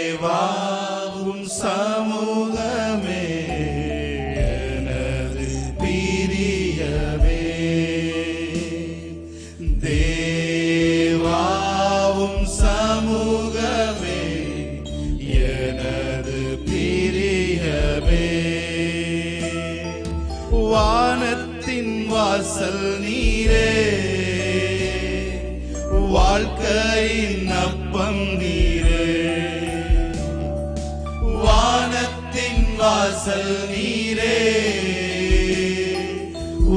தேவாவும் சமூகமே எனது பிரியமே. தேவாவும் சமூகமே எனது பிரியமே. வானத்தின் வாசல் நீரே, வாழ்க்கையின் அப்பம் நீரே. வானத்தின் வாசல் நீரே,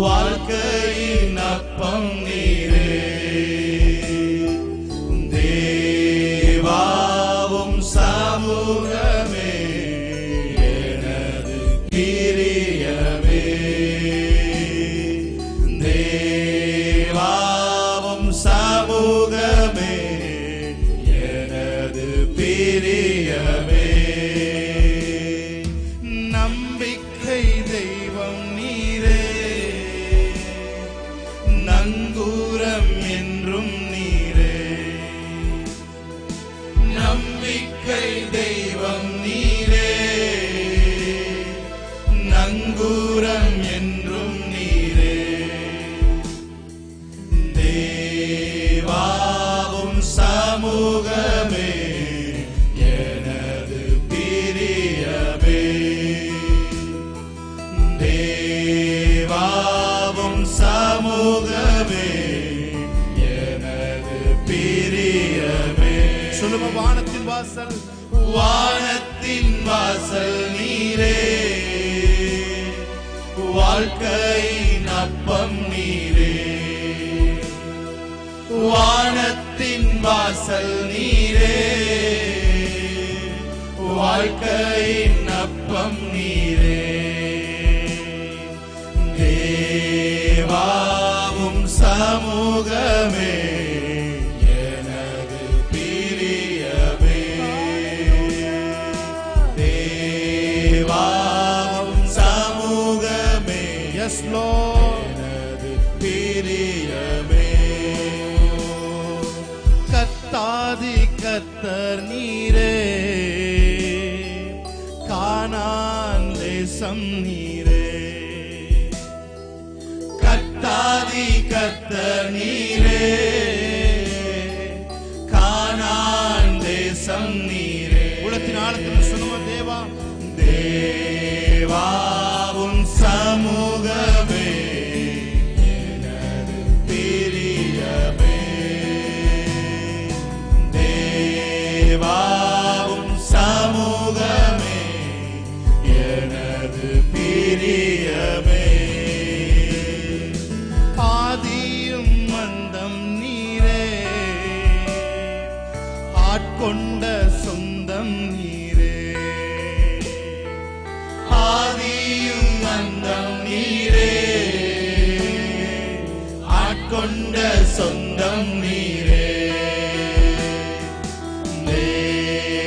வாழ்க்கையின் அப்பம் நீரே. தேவாவும் சமூகமே எனது பிரியமே. தேவாவும் சமூகமே எனது பிரியமே. நம்பிக்கை தெய்வம் நீரே, நங்கூரம் என்றும் நீரே. நம்பிக்கை தெய்வம் நீரே, நங்கூரம் என்றும் நீரே. தேவாவும் சமூகமே எனது பிரியமே. தேவாவும் சமூகமே எனது பிரியமே. சொல்லுங்க, வானத்தின் வாசல், வானத்தின் வாசல் நீரே, வாழ்க்கையின் அப்பம் நீரே. வானத்தின் வாசல் நீரே, வாழ்க்கையின் அப்பம் நீரே. தேவாவும் சமூகமே எனது பிரியமே. தேவாவும் சமூகமே எஸ் லார்ட் எனது பிரியமே. கத்தாதி கர்த்தர் நீரே, கானான் தேசம் நீரே. கத்தாதி கர்த்தர் நீரே, கானான் தேசம் நீரே. உலகத்தின் ஆழத்தில் சொல்லுங்க, தேவா தேவாவும் சமூகமே எனது பிரியமே. தேவாவும் சமூகமே எனது பிரியமே. ஆதியும் மந்தம் நீரே, ஆட்கொண்ட சொந்தம் நீரே. ஆதியும் அந்தம் நீரே, ஆட்கொண்ட சொந்தம் நீரே.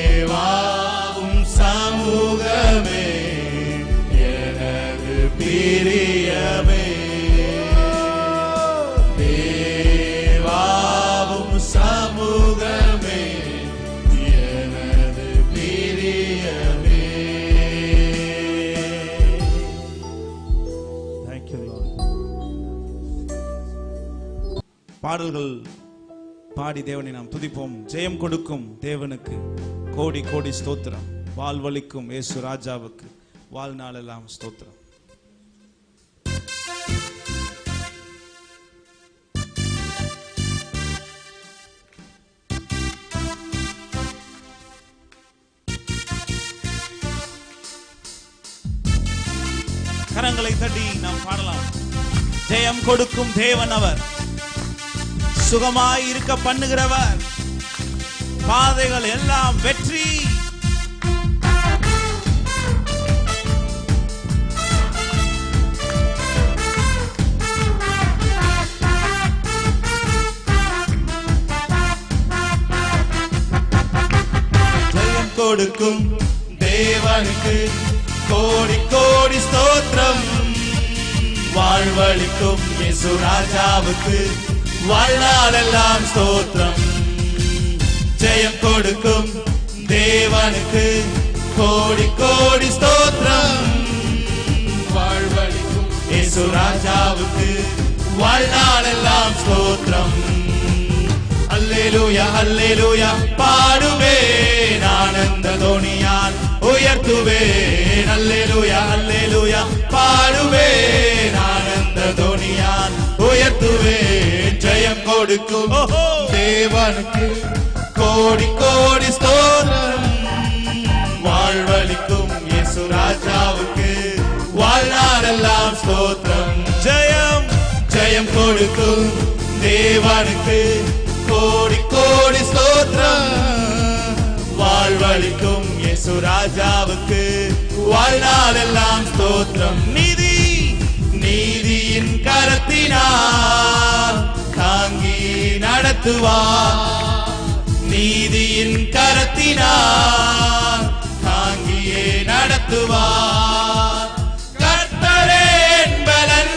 தேவாவும் சமூகமே எனது பிரியமே. தேவாவும் சமூகமே எனது பிரியமே. Thank you, Lord. பாடல்கள் பாடி தேவனை நாம் துதிப்போம். ஜெயம் கொடுக்கும் தேவனுக்கு கோடி கோடி ஸ்தோத்திரம். வாழ்வளிக்கும் இயேசு ராஜாவுக்கு வாழ்நாளெல்லாம் ஸ்தோத்திரம். கரங்களை தட்டி நாம் பாடலாம். ஜெயம் கொடுக்கும் தேவன் அவர், சுகமாய் இருக்க பண்ணுகிறவர், பாதைகள் எல்லாம் வெற்றி. ஜெயம் கொடுக்கும் தேவனுக்கு கோடி கோடி ஸ்தோத்திரம். வாழ்வளிக்கும் இயேசு ராஜாவுக்கு வாழ்நாளெல்லாம் ஸ்தோத்திரம். ஜெயம் கொடுக்கும் தேவனுக்கு கோடி கோடி ஸ்தோத்திரம். வாழ்வழிக்கும் இயேசு ராஜாவுக்கு வாழ்நாளெல்லாம் ஸ்தோத்திரம். அல்லேலூயா அல்லேலூயா பாடுவேன் ஆனந்த தோணியால் உயர்த்துவேன். அல்லேலூயா அல்லேலூயா பாடுவேன் ஆனந்த தோணியால் உயர்த்துவேன். ஜெயம் கொடுக்கும் தேவனுக்கு கோடி கோடி ஸ்தோத்திரம். வாழ்வழிக்கும் இயேசு ராஜாவுக்கு வாழ்நாளெல்லாம் ஸ்தோத்திரம். ஜெயம் ஜெயம் கொடுக்கும் தேவனுக்கு கோடி கோடி ஸ்தோத்திரம். வாழ்வழிக்கும் இயேசு ராஜாவுக்கு வாழ்நாளெல்லாம் ஸ்தோத்திரம். நீதி நீதியின் கரத்தினால் தாங்கி நடத்துவார். நீதியின் கரத்தினால் தாங்கியே நடத்துவார். கர்த்தரே என் பலன்,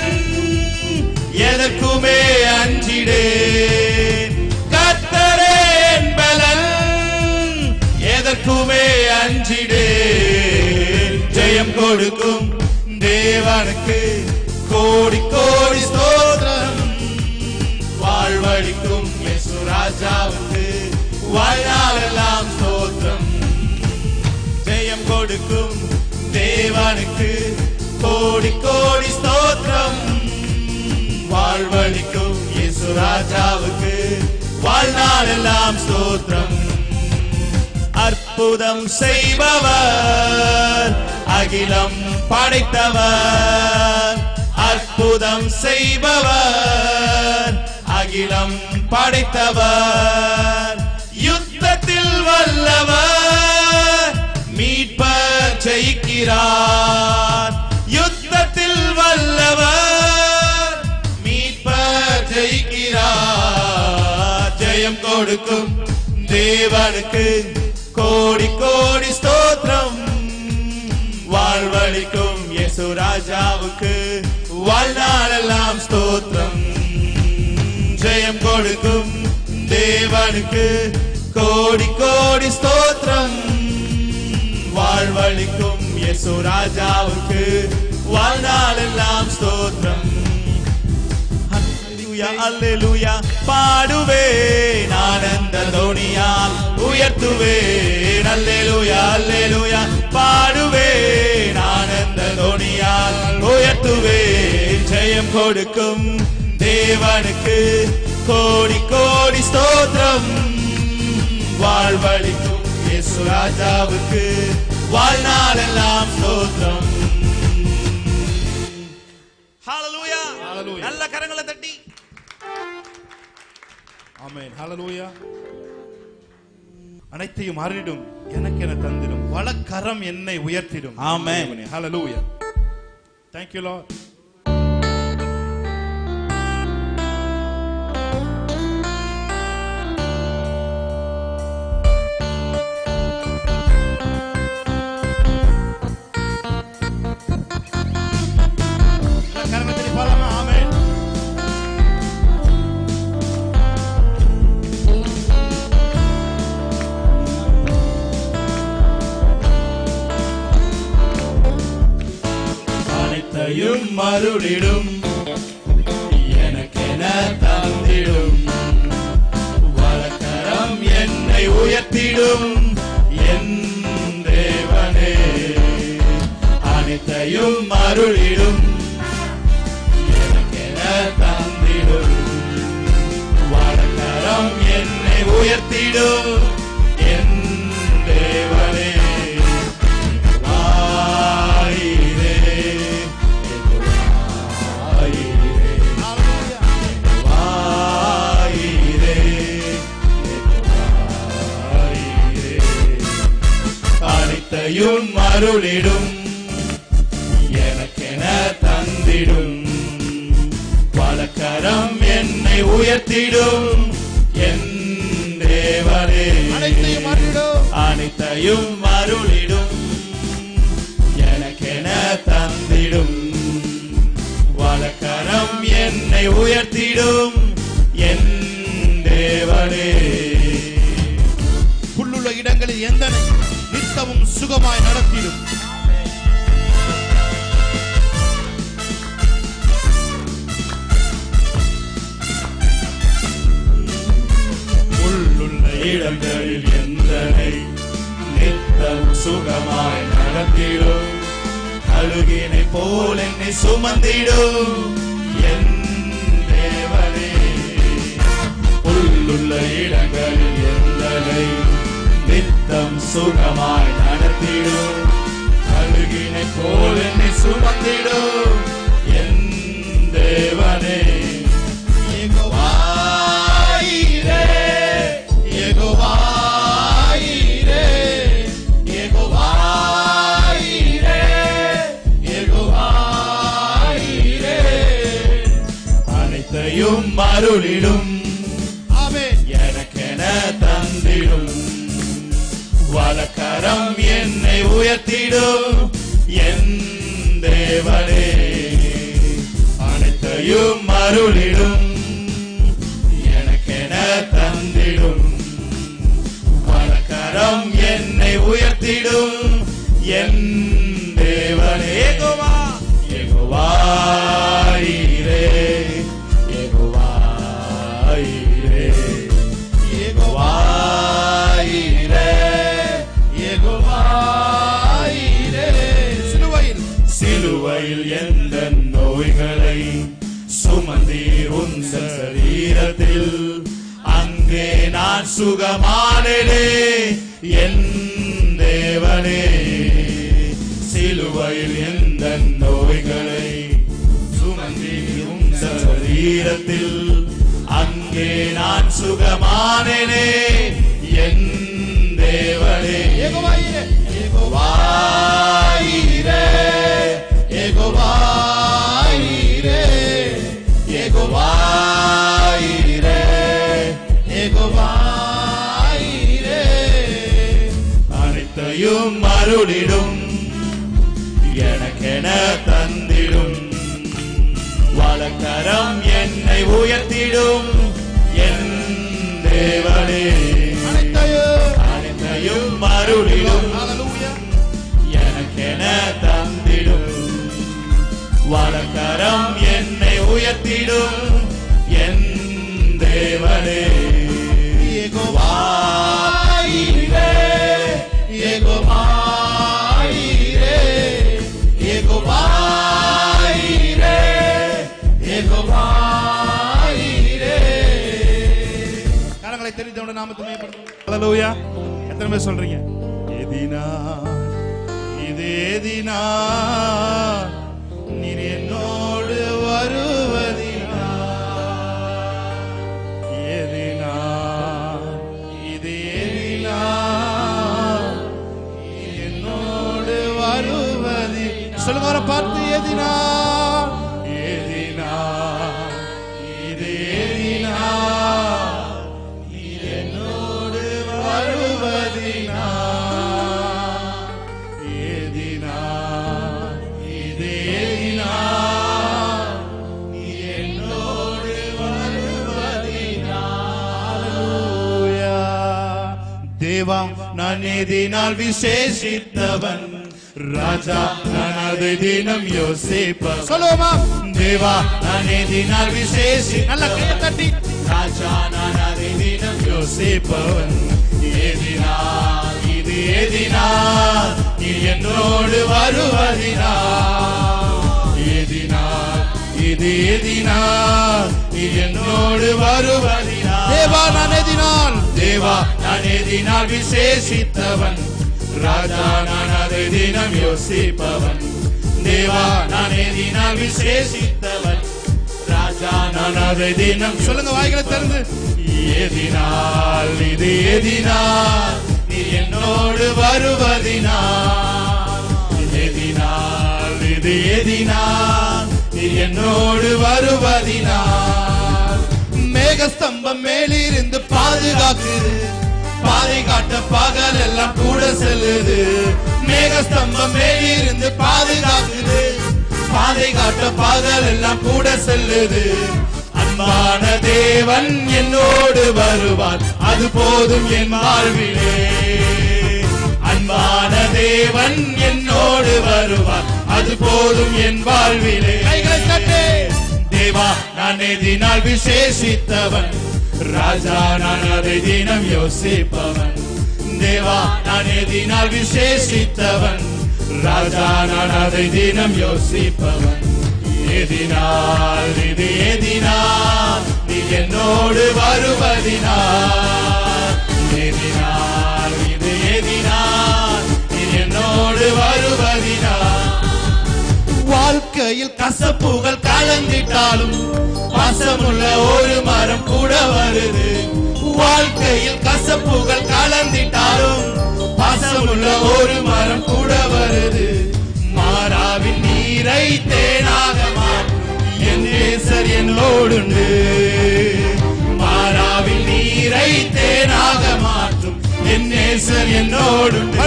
எதற்குமே அஞ்சிடேன். கர்த்தரே என் பலன், எதற்குமே அஞ்சிடேன். ஜெயம் கொடுக்கும் தேவனுக்கு கோடி கோடி ஸ்தோத்திரம். வாழ்வழிக்கும் இயேசு ராஜாவுக்கு வாழ்நாளெல்லாம் ஸ்தோத்திரம். ஜெயம் கொடுக்கும் தேவனுக்கு கோடி கோடி ஸ்தோத்திரம். வாழ்வழிக்கும் இயேசு ராஜாவுக்கு வாழ்நாளெல்லாம் ஸ்தோத்திரம். அற்புதம் செய்பவர், அகிலம் படைத்தவர். அற்புதம் செய்பவர், அகிலம் படைத்தவர். யுத்தத்தில் வல்லவர், மீட்பர் ஜெயிக்கிறார். யுத்தத்தில் வல்லவர், மீட்பர் ஜெயிக்கிறார். ஜெயம் கொடுக்கும் தேவனுக்கு கோடி கோடி ஸ்தோத்திரம். வாழ்வழிக்கும் இயேசு ராஜாவுக்கு வாழ்நாளெல்லாம் ஸ்தோத்திரம். ஜெயம் கொடுக்கும் தேவனுக்கு கோடி கோடி ஸ்தோத்திரம். வாழ்வழிக்கும் இயேசு ராஜாவுக்கு வாழ்நாளெல்லாம் ஸ்தோத்திரம். அல்லேலூயா அல்லேலூயா பாடுவேன் ஆனந்த தோணியால் உயர்த்துவேன். அல்லேலூயா அல்லேலூயா பாடுவேன் ஆனந்த தோணியால் உயர்த்துவேன். ஜெயம் கொடுக்கும் தேவனுக்கு கோடி கோடி ஸ்தோத்திரம். வாழ்வழிக்கும் இயேசு ராஜாவுக்கு வாழ்நாளெல்லாம் ஸ்தோத்திரம். ஹalleluya Hallelujah. நல்ல கரங்களை தட்டி ஆமென். ஹalleluya. அனைத்தையும் அருளிடும் எனக்கு என தந்திடும் வலக்கரம் என்னை உயர்த்திடும். ஆமென். ஹalleluya. Thank you Lord. கரங்களை பாடலாமா? ஆமென். அனைத்தையும் மருளிடும் எனக்கென தந்திடும் வலக்கரம் என்னை உயர்த்திடும் என் தேவனே. அனைத்தையும் மருளிடும் எனக்கென தந்திடும் வலக்கரம் என்னை உயர்த்திடும் என் தேவனே. அனைத்தையும் அருளிடும் எனக்கென தந்திடும் வலக்கரம் என்னை உயர்த்திடும் என் தேவனே. அனைத்தையும் அருளிடும் எனக்கென தந்திடும் வலக்கரம் என்னை உயர்த்திடும் என் தேவனே. இடங்களில் எந்தனை நித்தமும் சுகமாய் நடத்திடும். உள்ளுள்ள இடங்களில் எந்தனை நித்தம் சுகமாய் நடத்திடும். அழுகினை போல் என்னை சுமந்திடும் என் தேவனே. உள்ளுள்ள இடங்களில் எந்தனை நித்தம் சுகமாய் நடத்திடும். அழுகினை போல் என்னை சுமந்திடும் என் தேவனே. அனைத்தையும் அருளிடும். எனக்கென தந்திடும். வலக்கரம் என்னை உயர்த்திடும் என் தேவனே. அனைத்தையும் அருளிடும். எனக்கென தந்திடும். வலக்கரம் என்னை உயர்த்திடும் என் தேவனே. யெகோவா யெகோவா ஈரே யெகோவா ஈரே யெகோவா ஈரே யெகோவா ஈரே. சிலுவையில் எந்த நோய்களை சுமந்தீர் உந்தன் சரீரத்தில். அங்கே நான் சுகமானேனே என் தேவனே. சிலுவையில் எந்த நோய்களை சுமந்தீர் உந்தன் சரீரத்தில். அங்கே நான் சுகமானேனே என் தேவனே. யெகோவா ஈரே யெகோவா ஈரே யெகோவா ஈரே யெகோவா ஈரே யெகோவா ஈரே. அனைத்தையும் அருளிடும். எனக்கென தந்திடும். வலக்கரம் என்னை உயர்த்திடும் என் தேவனே. அனைத்தையும் அருளிடும். எனக்கென தந்திடும். வலக்கரம் என்னை உயர்த்திடும் என் தேவனே. யெகோவா ஈரே யெகோவா ஈரே யெகோவா ஈரே யெகோவா ஈரே. கரங்களை தெரிந்தவன நாமத்தை மகிமைப்படுத்துவோம். ஹல்லேலூயா. எத்தனை பேர் சொல்றீங்க? எதினா இது எதினா நீர் என்னோடு வருவதினா. எதினா இது எதினா நீர் என்னோடு வருவதி. சொல்லுங்க அவரை பார்த்து. எதினா எதினா இது எதினா நீர் என்னோடு வருவதினா. எதினா இது எதினா நீர் என்னோடு வருவதினா. ஹல்லேலூயா. தேவா நான் எதினால் விசேஷித்தவன். ராஜா நான் அதை தினம் யோசிப்பவன். சொல்லுவோமா? தேவா நான் எதினால் விசேஷி. நல்ல கையை தட்டி. ராஜா நான் அதை தினம் யோசிப்பவன். எதினால் இது எதினால் நீ என்னோடு வருவதினா. எதினால் இது எதினால் நீ என்னோடு வருவதினா. தேவா நான் எதினால். தேவா நான் எதினால் விசேஷித்தவன். ராஜா நான் அதை தினம் யோசிப்பவன். தேவா நான் எதினால் விசேஷித்தவன். ராஜா நான் அதை தினம். சொல்லுங்க வாய்களை திறந்து. எதினால் இது எதினால் நீ என்னோடு வருவதினா. எதினால் இது எதினால் நீ என்னோடு வருவதினா. மேகஸ்தம்பம் மேலிருந்து பாதுகாக்குது. பாதை காட்ட பகல் எல்லாம் கூட செல்லுது. மேகஸ்தம்பம் மேலிருந்து பாதுகாக்குது. பாதை காட்ட பகல் எல்லாம் கூட செல்லுது. அன்பான தேவன் என்னோடு வருவார். அது போதும் என் வாழ்விலே. போதும் என் வாழ்விலே. கைகளை தட்டி. தேவா நான் எதினால் விசேஷித்தவன், ராஜா நான் அதை தினம் யோசிப்பவன். தேவா நான் எதினால் விசேஷித்தவன், ராஜா நான் அதை தினம் யோசிப்பவன். எதினால் இது எதினால் நீ என்னோடு வருவதினால், எதினால் இது எதினால் நீ என்னோடு வருவதினால். வாழ்க்கையில் கசப்புகள் கலந்திட்டாலும் பாசமுள்ள ஒரு மரம் கூட வருது. வாழ்க்கையில் கசப்புகள் கலந்திட்டாலும் பாசமுள்ள ஒரு மரம் கூட வருது. மாறாவின் நீரை தேனாக மாற்றும் என் நேசர் என்னோடுண்டு. மாறாவின் நீரை தேனாக மாற்றும் என் நேசர் என்னோடுண்டு.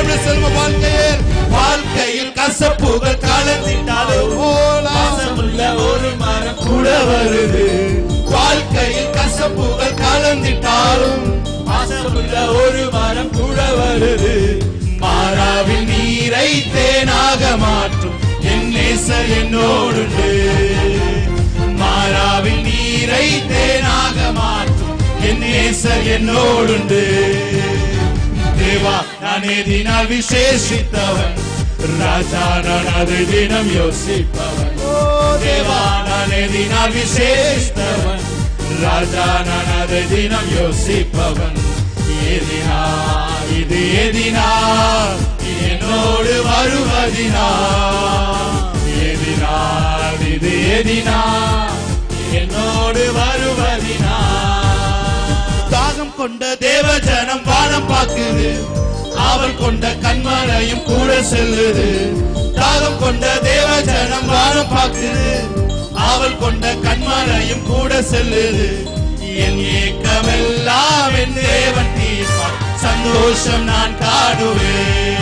வாழ்க்கையில் கசப்புகள் கலந்திட்டாலும் பாசமுள்ள ஒரு மரம் கூட வருது. வாழ்க்கையில் கசப்புகள் கலந்திட்டாலும் பாசமுள்ள ஒரு மரம் கூட வருது. மாறாவில் நீரை தேனாக மாற்றும் என் நேசர் என்னோடுண்டு. மாறாவில் நீரை தேனாக மாற்றும் என் நேசர் என்னோடுண்டு. தேவா நான் எதினால் விசேஷித்தவன், ராஜா நான் அதை தினம் யோசிப்பவன். தேவா நான் எதினால் விசேஷித்தவன், ராஜா நான் அதை தினம் யோசிப்பவன். எதினா இது எதினா என்னோடு வருவதினா, எதினா இது எதினா என்னோடு வருவதினா. தாகம் கொண்ட தேவஜனம் வானம் பார்க்குது, அவள் கொண்ட கண்மலையும் கூட செல்லுது. தாகம் கொண்ட தேவஜனம் வானம் பார்க்குது, அவள் கொண்ட கண்மலையும் கூட செல்லுது. என் ஏக்கமெல்லாம் என் தேவன் தீர்ப்பார், சந்தோஷம் நான் காணுவேன்.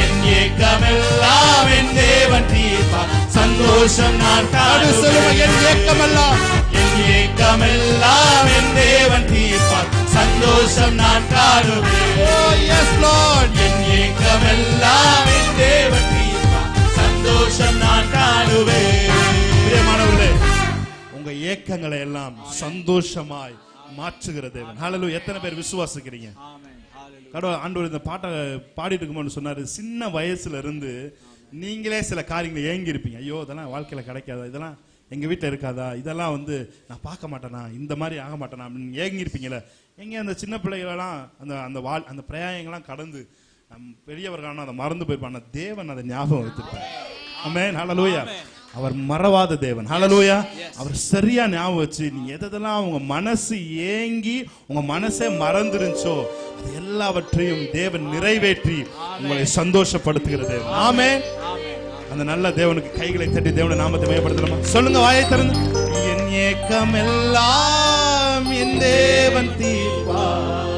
என் ஏக்கமெல்லாம் என் தேவன் தீர்ப்பார், சந்தோஷம் நான் காணுவேன். என் ஏக்கமெல்லாம் என் ஏக்கமெல்லாம் என் தேவன் தீர்ப்பார், சந்தோஷம் நான் காணுவேன். என் ஏக்கமெல்லாம் என் தேவன் தீர்ப்பார், சந்தோஷம் நான் காணுவேன். பிரியமானவர்களே, உங்க ஏக்கங்களை எல்லாம் சந்தோஷமாய் மாற்றுகிற தேவன். ஹல்லேலூயா. எத்தனை பேர் விசுவாசிக்கிறீங்க? கடவுள் ஆண்டவர் இந்த பாட்டை பாடிட்டு இருக்கும்போது சொன்னாரு, சின்ன வயசுல இருந்து நீங்களே சில காரியங்களை ஏங்கி இருப்பீங்க. ஐயோ இதெல்லாம் வாழ்க்கையில கிடைக்காதா, இதெல்லாம் எங்க வீட்டுல இருக்காதா, இதெல்லாம் நான் பார்க்க மாட்டேனா, இந்த மாதிரி ஆக மாட்டேனா அப்படின்னு ஏங்கி இருப்பீங்களே. எங்க அந்த சின்ன பிள்ளைகளெல்லாம் அந்த பிரயாயங்கள்லாம் கடந்து பெரியவர்களான அதை மறந்து போயிருப்பாங்க. தேவன் அதை ஞாபகம் வைத்திருப்பார். ஆமென். ஹல்லேலூயா. அவர் மறவாத தேவன். ஹல்லேலூயா. அவர் சரியா ஞாபகம் வச்சு நீ எதெல்லாம் உங்க மனசு ஏங்கி உங்க மனசே மறந்துருச்சோ அது எல்லாவற்றையும் தேவன் நிறைவேற்றி உங்களை சந்தோஷப்படுத்துகிற தேவன். ஆமென். அந்த நல்ல தேவனுக்கு கைகளை தட்டி தேவனை நாமத்தை மேம்படுத்தலாமா? சொல்லுங்க, வாயை திறந்து. என் ஏக்கம் எல்லாம் என் தேவன் தீர்ப்பார்,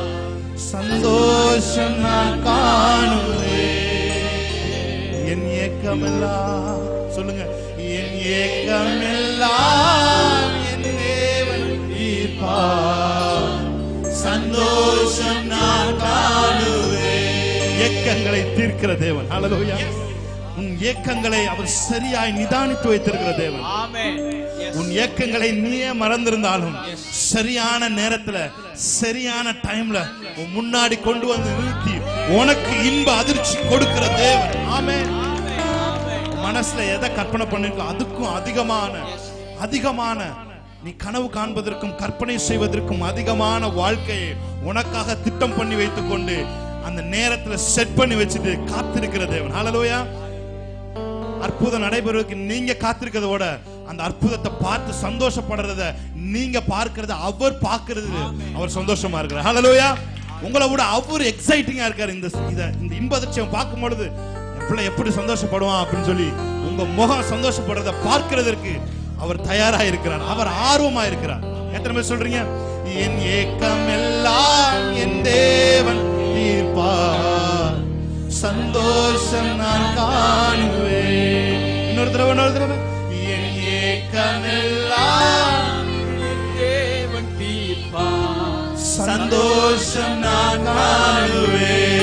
சந்தோஷம் நான் காணுவேன். என் ஏக்கம் எல்லாம் சொல்லுங்க, என் ஏக்கம் எல்லாம் என் தேவன் தீர்ப்பார், சந்தோஷம் நான் காணுவேன். ஏக்கங்களை தீர்க்கிற தேவன். ஹல்லேலூயா. உன் ஏக்கங்களை அவர் சரியாய் நிதானித்து வைத்திருக்கிற தேவன். உன் ஏக்கங்களை நீயே மறந்திருந்தாலும் சரியான நேரத்துல சரியான டைம்ல உன் முன்னாடி கொண்டு வந்து நிறுத்தி உனக்கு இன்ப அதிர்ச்சி கொடுக்கிற தேவன். ஆமென். மனசுல எதை கற்பனை பண்ணிருக்கோ அதுக்கும் அதிகமான நீ கனவு காண்பதற்கும் கற்பனை செய்வதற்கும் அதிகமான வாழ்க்கையை உனக்காக திட்டம் பண்ணி வைத்துக் கொண்டு அந்த நேரத்துல செட் பண்ணி வச்சுட்டு காத்திருக்கிற தேவன். ஹல்லேலூயா. அற்புதம் நடைபெறுவதற்கு நீங்க காத்திருக்கிறத விட அந்த அற்புதத்தை பார்த்து சந்தோஷப்படுறத நீங்க பார்க்கிறது அவர் பார்க்கிறது அவர் சந்தோஷமா இருக்கிறார். ஹல்லேலூயா. உங்களை விட அவர் எக்ஸைட்டிங்கா இருக்காரு. இந்த இன்ப அதிர்ச்சியை பார்க்கும் பொழுது பிள்ளை எப்படி சந்தோஷப்படுவான் அப்படின்னு சொல்லி உங்க முகம் சந்தோஷப்படுறத பார்க்கிறதற்கு அவர் தயாரா இருக்கிறார். அவர் ஆர்வமா இருக்கிறார். எத்தனை பேர் சொல்றீங்க? என் ஏக்கம் எல்லாம் என் தேவன் தீர்ப்பார், சந்தோஷம் நான் காணுவேன். இன்னொரு தடவை. என் ஏக்கம் எல்லாம் என் தேவன் தீர்ப்பார், சந்தோஷம் நான் காணுவேன்.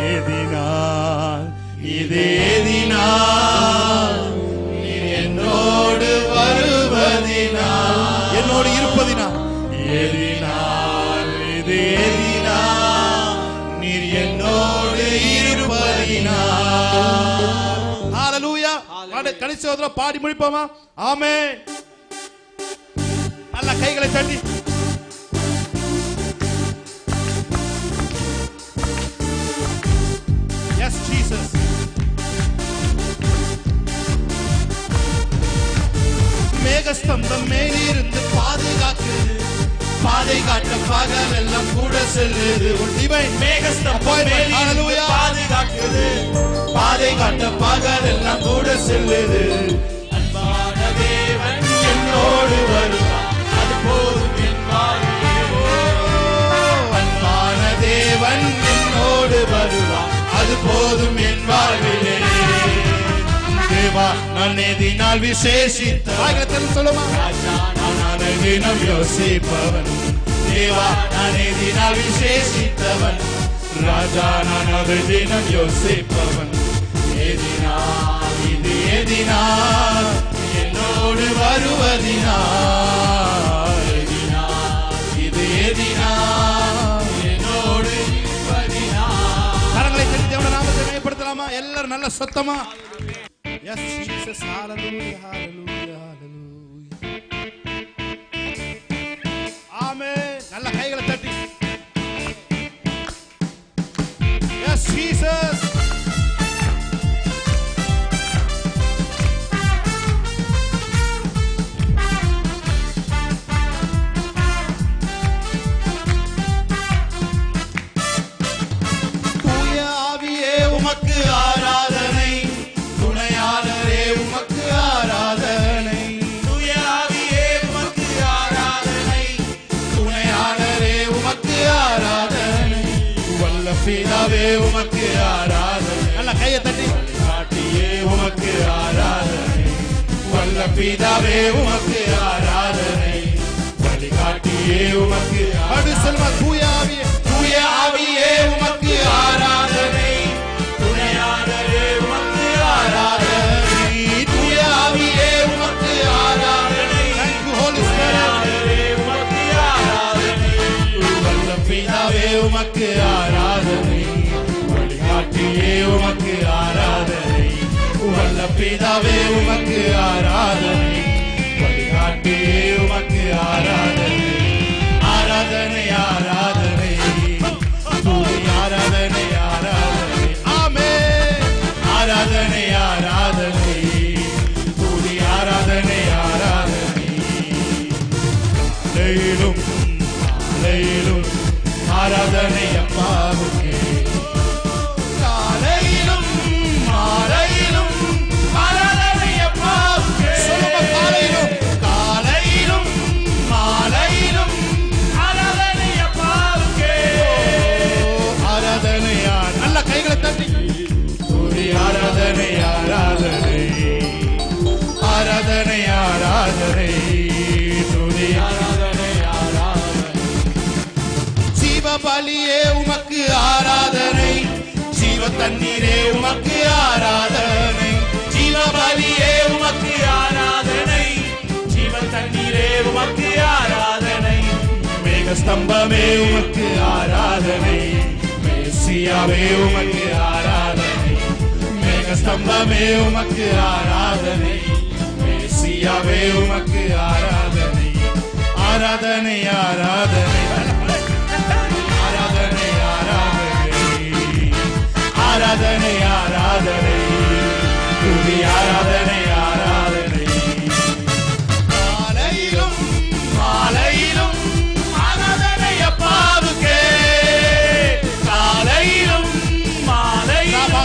எதினால் நீர் என்னோடு இருப்பதினா. ஹalleluya. கடைசி ஒரு தடவை பாடி முடிப்போமா? ஆமென். நல்ல கைகளை தட்டி எஸ் ஜீசஸ். மேகஸ்தம்பம் மேலிருந்து பாதுகாக்குது, பாதை காட்ட பகல் எல்லாம் கூட செல்லுது. டிவைன் மேகஸ்தம்பம் மேலிருந்து பாதுகாக்குது, பாதை காட்ட பகல் எல்லாம் கூட செல்லுது. அன்பான தேவன் என்னோடு வருவார், அது போதும் என் வாழ்விலே. அன்பான தேவன் என்னோடு வருவார், அது போதும் என் வாழ்விலே. தேவா நான் எதினால் விசேஷித்த ஆகியத்தில் சொல்லுமா? ராஜா நான் தினம் யோசிப்பவன். தேவா நான் எதினால் விசேஷித்தவன், ராஜா நான் தினம் யோசிப்பவன். எதினா இது எதினா என்னோடு வருவதினா, எதினா இது எதினா என்னோடு இருப்பதினா. கரங்களை தட்டி தேவனுடைய நாமத்தை மேம்படுத்தலாமா? எல்லாரும் நல்ல சத்தமா Yes, Jesus, hallelujah, hallelujah, hallelujah. Amen. நல்ல கைகளை தட்டி. Yes, Jesus. தூய ஆவியே உமக்கு ஆராதனை, துணையாளரே உமக்கு ஆராதனை. தூய ஆவியே உமக்கு ஆராதனை, துணையாளரே உமக்கு ஆராதனை. வல்ல பிதாவே உமக்கு ஆராதனை, நல்ல கையை தட்டி. காட்டியே உமக்கு ஆராதனை. வல்ல பிதாவே உமக்கு ஆராதனை, வழிகாட்டியே உமக்கு அப்படி சொல்லுமா? தூய ஆவியே, தூய ஆவியே உமக்கு ஆராதனை, துணையாளரே உமக்கு ஆராதனை. தூய ஆவியே உமக்கு ஆராதனை, thank you Holy Spirit. துணையாளரே உமக்கு ஆராதனை. வல்ல பிதாவே உமக்கு ஆராதனை, வழிகாட்டியே உமக்கு ஆராதனை. வல்ல பிதாவே உமக்கு ஆராதனை, வழிகாட்டியே உமக்கு ஆராதனை. ஆராதனை ஆராதனை துதி ஆராதனை ஆராதனை. ஆமென். ஆராதனை ஆராதனை துதி ஆராதனை ஆராதனை. காலையிலும் மாலையிலும் ஆராதனை அப்பாவுக்கே. காலையிலும் மாலையிலும் ஆராதனை அப்பாவுக்கே. சொல்லுமா? காலையிலும் காலையிலும் மாலையிலும் ஆராதனை அப்பாவுக்கே. ஆராதனை நல்ல கைகளை தட்டி. துதி ஆராதனை ஆராதனை. ஆராதனை ஆராதனை துதி ஆராதனை ஆராதனை. ஜீவ பலியே உமக்கு ஆராதனை, ஜீவ தண்ணீரே உமக்கு ஆராதனை. ஜீவ பலியே உமக்கு ஆராதனை, ஜீவ தண்ணீரே உமக்கு ஆராதனை. மேகஸ்தம்பமே உமக்கு ஆராதனை, மேசியாவே உமக்கு ஆராதனை. மேகஸ்தம்பமே உமக்கு ஆராதனை, மேசியாவே உமக்கு ஆராதனை. ஆராதனை ஆராதனை ஆராதனை ஆராதனை ஆராதனை ஆராதனை துதி ஆராதனை ஆராதனை. காலையிலும் மாலையிலும் ஆராதனை அப்பாவுக்கே. காலையிலும் மாலையிலும்